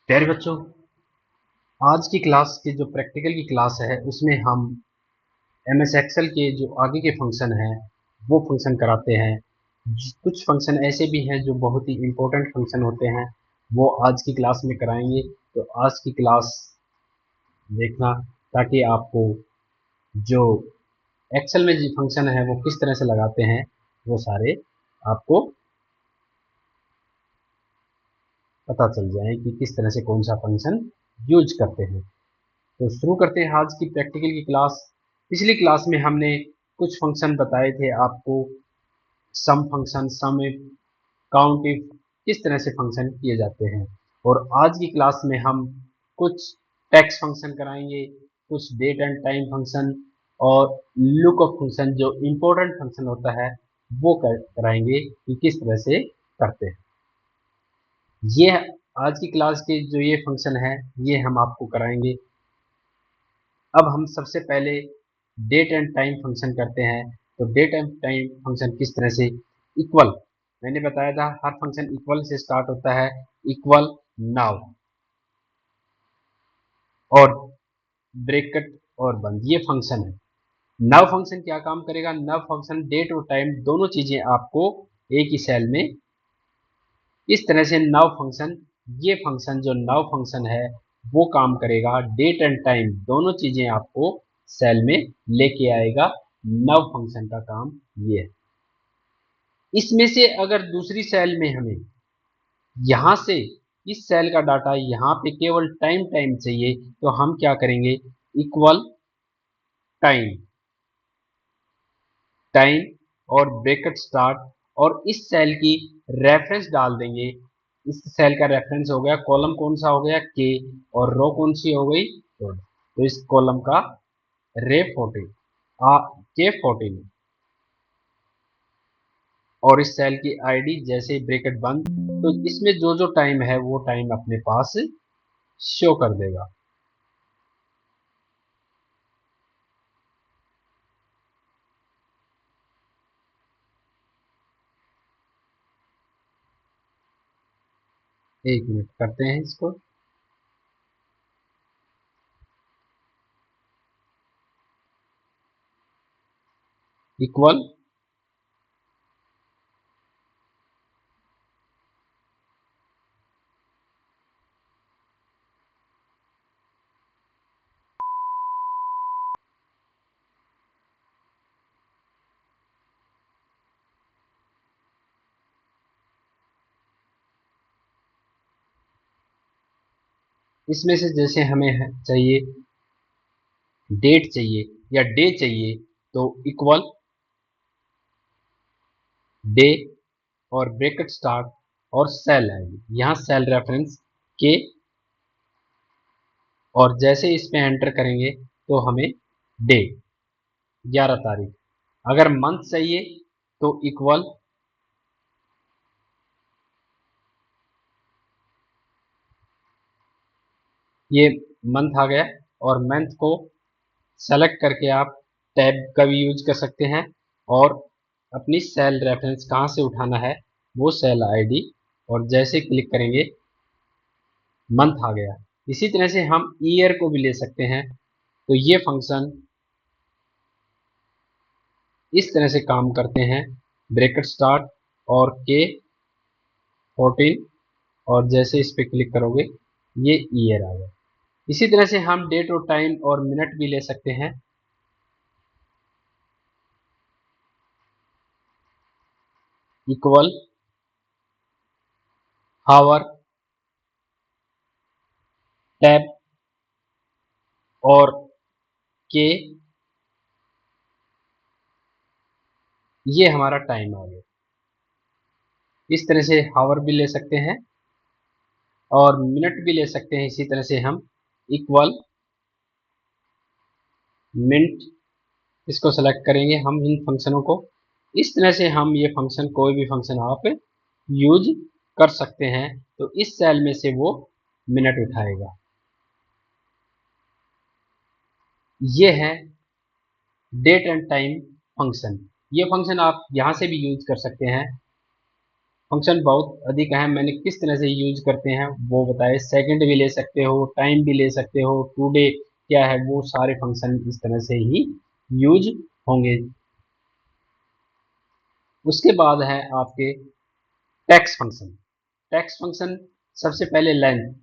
प्यारे बच्चों, आज की क्लास की जो प्रैक्टिकल की क्लास है उसमें हम एमएस एक्सेल के जो आगे के फंक्शन हैं वो फंक्शन कराते हैं। कुछ फंक्शन ऐसे भी हैं जो बहुत ही इम्पोर्टेंट फंक्शन होते हैं, वो आज की क्लास में कराएंगे। तो आज की क्लास देखना, ताकि आपको जो एक्सेल में जो फंक्शन है वो किस तरह से लगाते हैं वो सारे आपको पता चल जाए कि किस तरह से कौन सा फंक्शन यूज करते हैं। तो शुरू करते हैं आज की प्रैक्टिकल की क्लास। पिछली क्लास में हमने कुछ फंक्शन बताए थे आपको, sum function, sum if, count if, किस तरह से फंक्शन किए जाते हैं। और आज की क्लास में हम कुछ टेक्स्ट फंक्शन कराएंगे, कुछ डेट एंड टाइम फंक्शन और लुकअप फंक्शन जो इम्पोर्टेंट फंक्शन होता है वो कराएंगे कि किस तरह से करते हैं। ये आज की क्लास के जो ये फंक्शन है ये हम आपको कराएंगे। अब हम सबसे पहले डेट एंड टाइम फंक्शन करते हैं। तो डेट एंड टाइम फंक्शन किस तरह से, इक्वल, मैंने बताया था हर फंक्शन इक्वल से स्टार्ट होता है। इक्वल नाउ और ब्रैकेट और बंद, ये फंक्शन है। नव फंक्शन क्या काम करेगा, नव फंक्शन डेट और टाइम दोनों चीजें आपको एक ही सेल में, इस तरह से नव फंक्शन, ये फंक्शन जो नव फंक्शन है वो काम करेगा, डेट एंड टाइम दोनों चीजें आपको सेल में लेके आएगा। नव फंक्शन का काम ये है। इसमें से अगर दूसरी सेल में हमें यहां से इस सेल का डाटा यहां पे केवल टाइम टाइम चाहिए तो हम क्या करेंगे, इक्वल टाइम, टाइम और ब्रैकेट स्टार्ट, और इस सेल की रेफरेंस डाल देंगे। इस सेल का रेफरेंस हो गया, कॉलम कौन सा हो गया, के, और रो कौन सी हो गई, तो इस कॉलम का रे 14, के 14, और इस सेल की आईडी जैसे ही ब्रैकेट बंद, तो इसमें जो जो टाइम है वो टाइम अपने पास शो कर देगा। एक मिनट करते हैं इसको। इक्वल इसमें से जैसे हमें चाहिए, डेट चाहिए या डे चाहिए, तो इक्वल डे और ब्रैकेट स्टार्ट और सेल है, यहाँ सेल रेफरेंस के, और जैसे इस पे एंटर करेंगे तो हमें डे 11 तारीख। अगर मंथ चाहिए तो इक्वल ये मंथ आ गया, और मंथ को सेलेक्ट करके आप टैब का भी यूज कर सकते हैं, और अपनी सेल रेफरेंस कहाँ से उठाना है वो सेल आईडी, और जैसे क्लिक करेंगे मंथ आ गया। इसी तरह से हम ईयर को भी ले सकते हैं। तो ये फंक्शन इस तरह से काम करते हैं, ब्रैकेट स्टार्ट और के 14, और जैसे इस पे क्लिक करोगे ये ईयर आ गया। इसी तरह से हम डेट और टाइम और मिनट भी ले सकते हैं। इक्वल हावर, टैब और के, ये हमारा टाइम आ गया। इस तरह से हावर भी ले सकते हैं और मिनट भी ले सकते हैं। इसी तरह से हम इक्वल मिनट, इसको सेलेक्ट करेंगे हम इन फंक्शनों को। इस तरह से हम ये फंक्शन, कोई भी फंक्शन आप यूज कर सकते हैं। तो इस सेल में से वो मिनट उठाएगा। ये है डेट एंड टाइम फंक्शन। ये फंक्शन आप यहां से भी यूज कर सकते हैं। फंक्शन बहुत अधिक है, मैंने किस तरह से यूज करते हैं वो बताए। सेकंड भी ले सकते हो, टाइम भी ले सकते हो, टुडे क्या है, वो सारे फंक्शन इस तरह से ही यूज होंगे। उसके बाद है आपके टेक्स्ट फंक्शन। टेक्स्ट फंक्शन सबसे पहले लेंथ,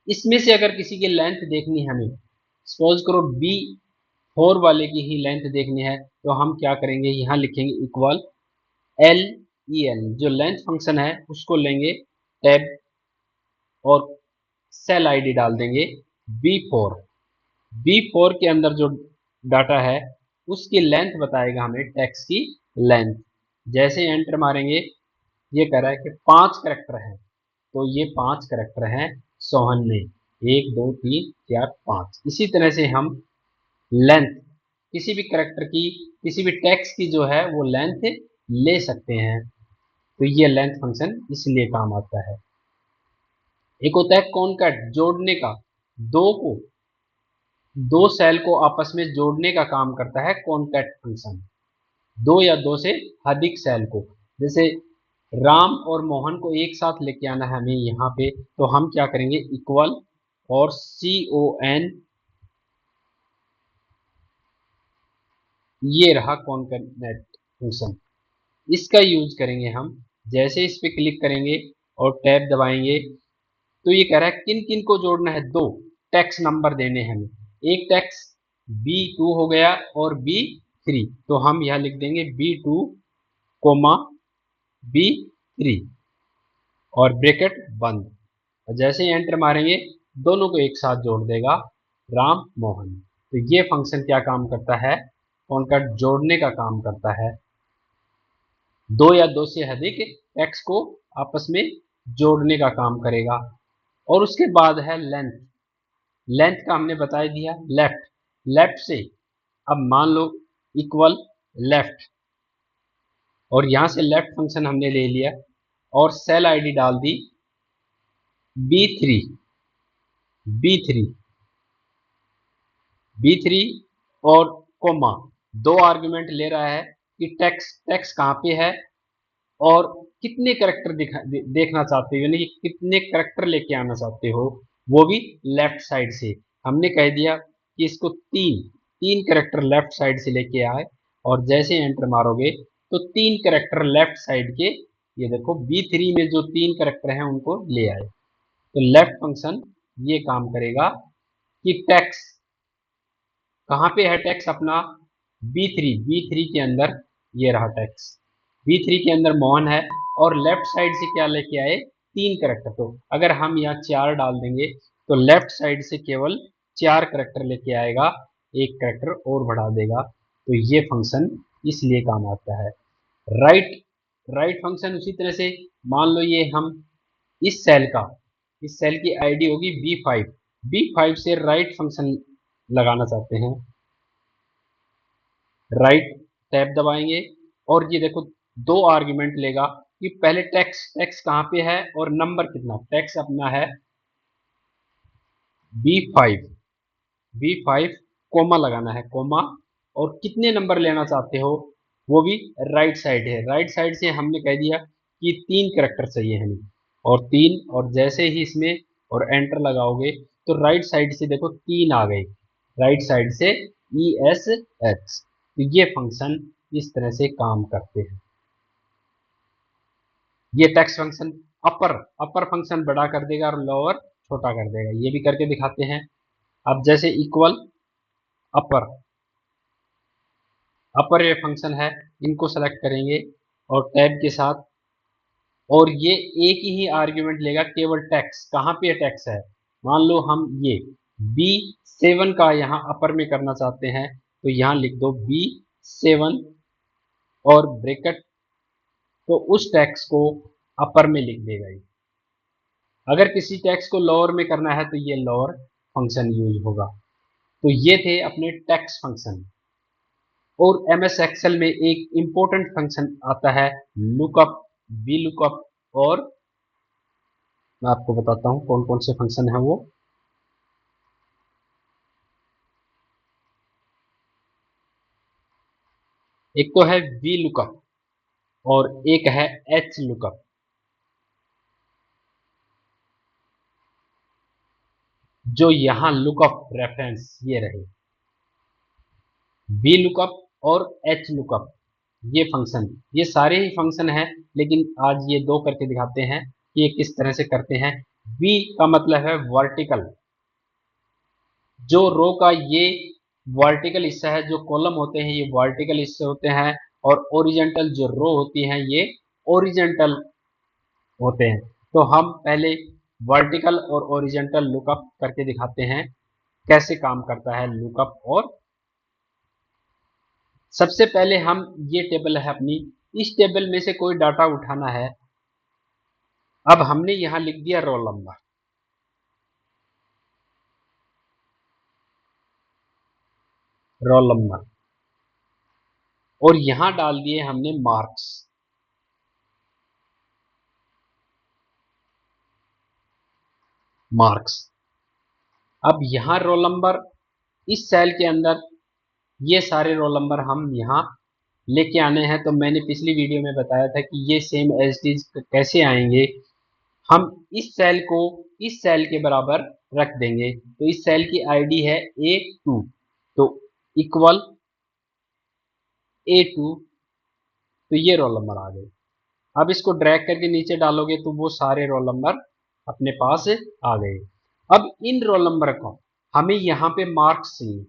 इसमें से अगर किसी की लेंथ देखनी है हमें, सपोज करो बी फोर वाले की ही लेंथ देखनी है, तो हम क्या करेंगे, यहाँ लिखेंगे इक्वल एल ई एल, जो लेंथ फंक्शन है उसको लेंगे टैब और सेल आईडी डाल देंगे B4। B4 के अंदर जो डाटा है उसकी लेंथ बताएगा हमें टेक्स्ट की लेंथ। जैसे एंटर मारेंगे, ये कह रहा है कि 5 करेक्टर है, तो ये 5 करेक्टर हैं सोहन में, 1 2 3 4 5। इसी तरह से हम लेंथ किसी भी करेक्टर की, किसी भी टेक्स्ट की जो है वो लेंथ ले सकते हैं, तो ये लेंथ फंक्शन इसलिए काम आता है। एक होता है कॉनकैट, जोड़ने का, दो को, दो सेल को आपस में जोड़ने का काम करता है कॉनकैट फंक्शन, दो या दो से अधिक सेल को। जैसे राम और मोहन को एक साथ लेके आना है हमें यहाँ पे, तो हम क्या करेंगे, इक्वल और CON, ये रहा कॉनकैटनेट फंक्शन, इसका यूज करेंगे हम। जैसे इस पे क्लिक करेंगे और टैब दबाएंगे, तो ये कह रहा है किन किन को जोड़ना है, दो टेक्स्ट नंबर देने हैं हमें, एक टेक्स्ट B2 हो गया और B3, तो हम यहाँ लिख देंगे B2 कोमा B3 और ब्रैकेट बंद, और जैसे ही एंटर मारेंगे दोनों को एक साथ जोड़ देगा, राम मोहन। तो ये फंक्शन क्या काम करता है, कॉनकैट जोड़ने का काम करता है, दो या दो से अधिक टेक्स्ट को आपस में जोड़ने का काम करेगा। और उसके बाद है लेंथ। लेंथ का हमने बता दिया, लेफ्ट, लेफ्ट से अब मान लो इक्वल लेफ्ट, और यहां से लेफ्ट फंक्शन हमने ले लिया और सेल आईडी डाल दी B3, B3, B3 और कोमा, दो आर्गुमेंट ले रहा है कि टेक्स्ट टेक्स्ट कहाँ पे है और कितने करेक्टर देखना चाहते हो, यानी कि कितने करेक्टर लेके आना चाहते हो, वो भी लेफ्ट साइड से। हमने कह दिया कि इसको तीन तीन करेक्टर लेफ्ट साइड से लेके आए, और जैसे एंटर मारोगे तो तीन करेक्टर लेफ्ट साइड के, ये देखो B3 में जो तीन करेक्टर हैं उनको ले आए। तो लेफ्ट फंक्शन ये काम करेगा कि टेक्स्ट कहाँ पे है, टेक्स्ट अपना B3 के अंदर, ये रहा टेक्स्ट B3 के अंदर मोहन है, और लेफ्ट साइड से क्या लेके आए, तीन करेक्टर। तो अगर हम यहाँ 4 डाल देंगे तो लेफ्ट साइड से केवल 4 करेक्टर लेके आएगा, एक करेक्टर और बढ़ा देगा, तो ये फंक्शन इसलिए काम आता है। राइट, राइट फंक्शन उसी तरह से, मान लो ये हम इस सेल का, इस सेल की आईडी होगी B5 से राइट फंक्शन लगाना चाहते हैं, राइट टैब दबाएंगे, और ये देखो दो आर्गुमेंट लेगा कि पहले टेक्स्ट टेक्स्ट कहाँ पे है और नंबर कितना, टेक्स्ट अपना है B5, B5 कोमा लगाना है, कोमा, और कितने नंबर लेना चाहते हो वो भी राइट साइड है, राइट साइड से हमने कह दिया कि 3 करेक्टर चाहिए हमें, और 3, और जैसे ही इसमें और एंटर लगाओगे तो राइट साइड से देखो 3 आ गए, राइट साइड से ESH। तो ये फंक्शन इस तरह से काम करते हैं। ये टेक्स्ट फंक्शन अपर अपर फंक्शन बड़ा कर देगा और लोअर छोटा कर देगा, ये भी करके दिखाते हैं। अब जैसे इक्वल अपर, अपर ये फंक्शन है, इनको सेलेक्ट करेंगे और टैब के साथ, और ये एक ही आर्ग्यूमेंट लेगा केवल टेक्स्ट, कहाँ पे टेक्स्ट है, मान लो हम ये B7 का यहाँ अपर में करना चाहते हैं, तो यहाँ लिख दो B7 और ब्रैकेट, तो उस टेक्स्ट को अपर में लिख देगा ये। अगर किसी टेक्स्ट को लोअर में करना है तो ये लोअर फंक्शन यूज होगा। तो ये थे अपने टेक्स्ट फंक्शन। और MS एक्सेल में एक इंपॉर्टेंट फंक्शन आता है लुकअप, वी लुकअप, और मैं आपको बताता हूँ कौन कौन से फंक्शन है वो। एक तो है वी लुकअप और एक है H लुकअप। जो यहाँ लुकअप रेफरेंस ये रहे, बी लुकअप और एच लुकअप, ये फंक्शन, ये सारे ही फंक्शन हैं, लेकिन आज ये दो करके दिखाते हैं कि ये किस तरह से करते हैं। बी का मतलब है वर्टिकल, जो रो का ये वर्टिकल हिस्सा है, जो कॉलम होते हैं ये वर्टिकल हिस्से होते हैं, और ओरिजेंटल जो रो होती हैं ये ओरिजेंटल होते हैं। तो हम पहले वर्टिकल और ओरिजेंटल लुकअप करके दिखाते हैं कैसे काम करता है लुकअप। और सबसे पहले हम, ये टेबल है अपनी, इस टेबल में से कोई डाटा उठाना है। अब हमने यहां लिख दिया रोल नंबर, रोल नंबर, और यहां डाल दिए हमने मार्क्स, मार्क्स। अब यहां रोल नंबर, इस सेल के अंदर ये सारे रोल नंबर हम यहाँ लेके आने हैं। तो मैंने पिछली वीडियो में बताया था कि ये सेम एज इट इज कैसे आएंगे। हम इस सेल को इस सेल के बराबर रख देंगे। तो इस सेल की आईडी है A2, तो इक्वल A2, तो ये रोल नंबर आ गए। अब इसको ड्रैग करके नीचे डालोगे तो वो सारे रोल नंबर अपने पास आ गए। अब इन रोल नंबर को हमें यहाँ पे मार्क्स चाहिए,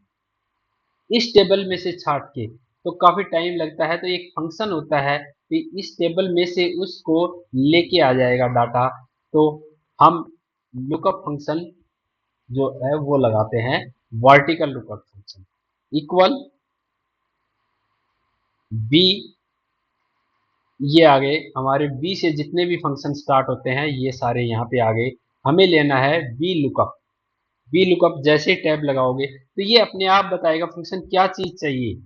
इस टेबल में से छाट के, तो काफी टाइम लगता है। तो एक फंक्शन होता है कि इस टेबल में से उसको लेके आ जाएगा डाटा। तो हम लुकअप फंक्शन जो है वो लगाते हैं, vertical lookup function, equal B, ये आ गए हमारे बी से जितने भी फंक्शन स्टार्ट होते हैं ये सारे यहाँ पे आ गए। हमें लेना है बी लुकअप। बी लुकअप जैसे टैब लगाओगे तो ये अपने आप बताएगा फंक्शन क्या चीज चाहिए।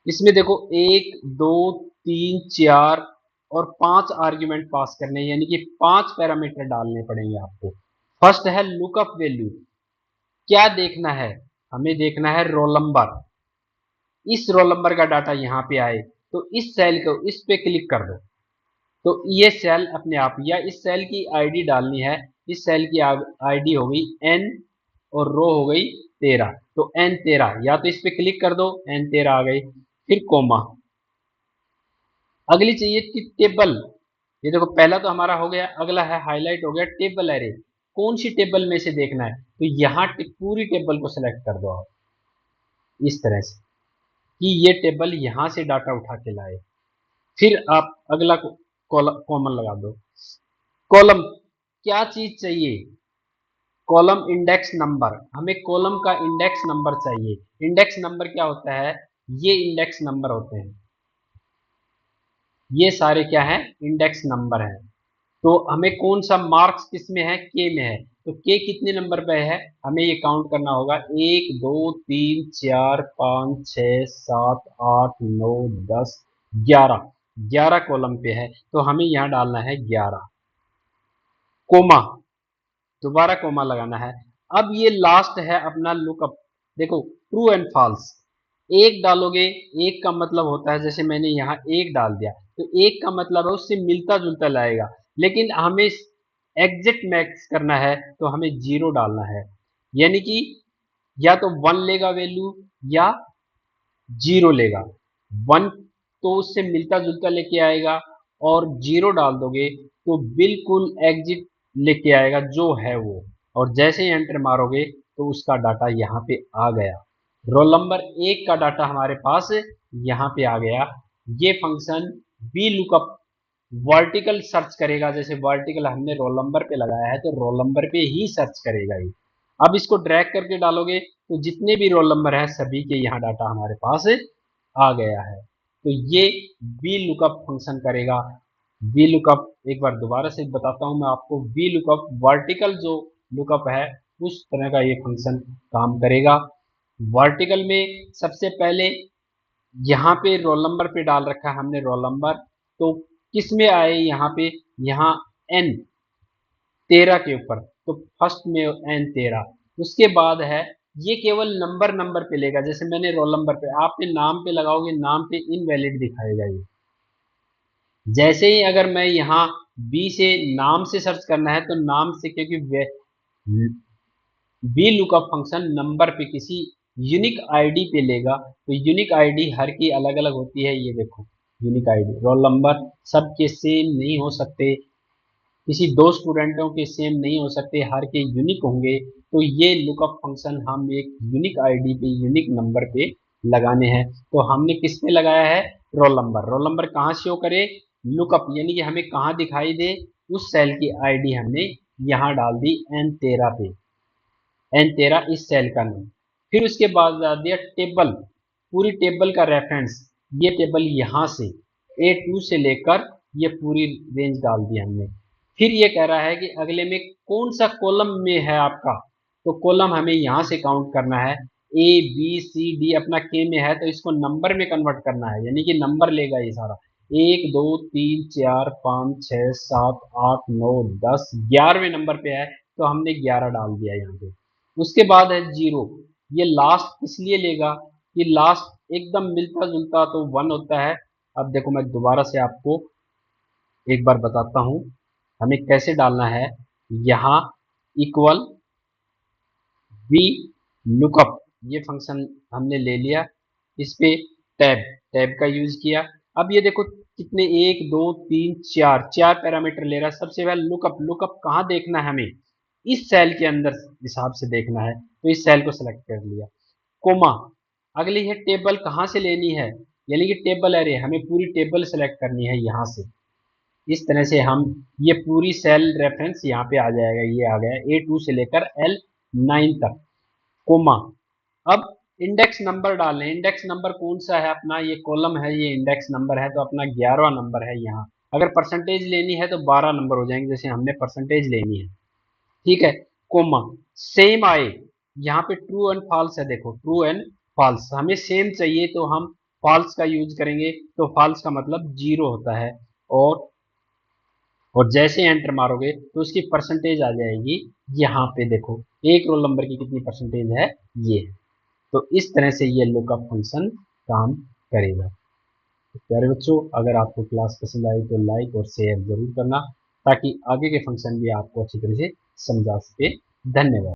इसमें देखो 1 2 3 4 और 5 आर्ग्यूमेंट पास करने, यानी कि 5 पैरामीटर डालने पड़ेंगे आपको। फर्स्ट है लुकअप वैल्यू, क्या देखना है, हमें देखना है रोल नंबर। इस रोल नंबर का डाटा यहाँ पे आए तो इस सेल को इस पे क्लिक कर दो, तो ये सेल अपने आप, या इस सेल की आईडी डालनी है। इस सेल की आईडी हो गई N और रो हो गई 13, तो N13, या तो इस पे क्लिक कर दो, N13 आ गई। फिर कोमा, अगली चाहिए थी टेबल। ये देखो पहला तो हमारा हो गया, अगला है हाईलाइट हो गया टेबल एरे। कौन सी टेबल में से देखना है, तो यहाँ पूरी टेबल को सिलेक्ट कर दो आप, इस तरह से कि ये टेबल यहाँ से डाटा उठा के लाए। फिर आप अगला कॉमन लगा दो। कॉलम, क्या चीज चाहिए, कॉलम इंडेक्स नंबर, हमें कॉलम का इंडेक्स नंबर चाहिए। इंडेक्स नंबर क्या होता है, ये इंडेक्स नंबर होते हैं, ये सारे क्या है, इंडेक्स नंबर है। तो हमें कौन सा मार्क्स किस में है, के में है, तो के कितने नंबर पे है, हमें ये काउंट करना होगा 1 2 3 4 5 6 7 8 9 10 11, 11 कॉलम पे है, तो हमें यहाँ डालना है 11। कोमा, दोबारा कोमा लगाना है। अब ये लास्ट है अपना लुकअप। देखो ट्रू एंड फॉल्स, एक डालोगे, एक का मतलब होता है, जैसे मैंने यहाँ एक डाल दिया तो एक का मतलब है उससे मिलता जुलता लाएगा। लेकिन हमें एग्जैक्ट मैच करना है तो हमें 0 डालना है, यानी कि या तो 1 लेगा वैल्यू या 0 लेगा। 1 तो उससे मिलता जुलता लेके आएगा, और 0 डाल दोगे तो बिल्कुल एग्जिट लेके आएगा जो है वो। और जैसे ही एंटर मारोगे तो उसका डाटा यहाँ पे आ गया, रोल नंबर 1 का डाटा हमारे पास यहाँ पे आ गया। ये function B lookup vertical search करेगा, जैसे वर्टिकल हमने रोल नंबर पे लगाया है तो रोल नंबर पे ही सर्च करेगा ये। अब इसको ड्रैग करके डालोगे तो जितने भी रोल नंबर है सभी के यहाँ डाटा हमारे पास आ गया है। तो ये बी लुकअप फंक्शन करेगा। बी लुकअप एक बार दोबारा से बताता हूं मैं आपको, बी लुकअप वर्टिकल जो लुकअप है उस तरह का ये फंक्शन काम करेगा। वर्टिकल में सबसे पहले यहाँ पे रोल नंबर पे डाल रखा है हमने रोल नंबर, तो किस में आए यहाँ पे, यहाँ N13 के ऊपर, तो फर्स्ट में N13। उसके बाद है ये केवल नंबर नंबर पे लेगा, जैसे मैंने रोल नंबर पे, आपने नाम पे लगाओगे नाम पे इनवैलिड दिखाएगा ये। जैसे ही अगर मैं यहाँ बी से नाम से सर्च करना है तो नाम से, क्योंकि बी लुकअप फंक्शन नंबर पे किसी यूनिक आईडी पे लेगा। तो यूनिक आईडी हर की अलग अलग होती है, ये देखो यूनिक आईडी, रोल नंबर सबके सेम नहीं हो सकते, किसी दो स्टूडेंटों के सेम नहीं हो सकते, हर के यूनिक होंगे। तो ये लुकअप फंक्शन हम एक यूनिक आईडी पे यूनिक नंबर पे लगाने हैं। तो हमने किस पे लगाया है, रोल नंबर। रोल नंबर कहाँ शो करे, लुकअप यानी कि हमें कहाँ दिखाई दे, उस सेल की आईडी हमने यहाँ डाल दी N13 पे, N13 इस सेल का नाम। फिर उसके बाद डाल दिया टेबल, पूरी टेबल का रेफरेंस, ये टेबल यहाँ से A2 से लेकर ये पूरी रेंज डाल दी हमने। फिर ये कह रहा है कि अगले में कौन सा कॉलम में है आपका, तो कॉलम हमें यहाँ से काउंट करना है। ए बी सी डी अपना के में है, तो इसको नंबर में कन्वर्ट करना है, यानी कि नंबर लेगा ये सारा। 1 2 3 4 5 6 7 8 9 10, 11वें नंबर पे है, तो हमने 11 डाल दिया यहाँ पे। उसके बाद है जीरो, ये लास्ट इसलिए लेगा कि लास्ट एकदम मिलता जुलता तो 1 होता है। अब देखो मैं दोबारा से आपको एक बार बताता हूँ हमें कैसे डालना है। यहाँ इक्वल बी लुकअप, ये फंक्शन हमने ले लिया, इस पे टैब, टैब का यूज किया। अब ये देखो कितने, 1 2 3 4, 4 पैरामीटर ले रहा है। सबसे पहले लुकअप, लुकअप कहाँ देखना है हमें, इस सेल के अंदर हिसाब से देखना है, तो इस सेल को सेलेक्ट कर लिया। कोमा, अगली है टेबल, कहाँ से लेनी है, यानी कि टेबल एरे, हमें पूरी टेबल सेलेक्ट करनी है यहाँ से। इस तरह से हम ये पूरी सेल रेफरेंस यहाँ पे आ जाएगा, ये आ गया A2 से लेकर L9 तक, कोमा। अब इंडेक्स नंबर डालना है, इंडेक्स नंबर कौन सा है अपना, ये कॉलम है, ये इंडेक्स नंबर है, तो अपना 11वां नंबर है यहाँ। अगर परसेंटेज लेनी है तो 12 नंबर हो जाएंगे, जैसे हमने परसेंटेज लेनी है, ठीक है। कोमा, सेम आए, यहाँ पे ट्रू एंड फॉल्स है, देखो ट्रू एंड फॉल्स, हमें सेम चाहिए तो हम फॉल्स का यूज करेंगे, तो फॉल्स का मतलब जीरो होता है। और जैसे एंटर मारोगे तो उसकी परसेंटेज आ जाएगी यहाँ पे, देखो एक रोल नंबर की कितनी परसेंटेज है, ये। तो इस तरह से ये लुकअप फंक्शन काम करेगा। तो प्यारे बच्चों, अगर आपको क्लास पसंद आई तो लाइक और शेयर जरूर करना, ताकि आगे के फंक्शन भी आपको अच्छी तरह से समझा सके। धन्यवाद।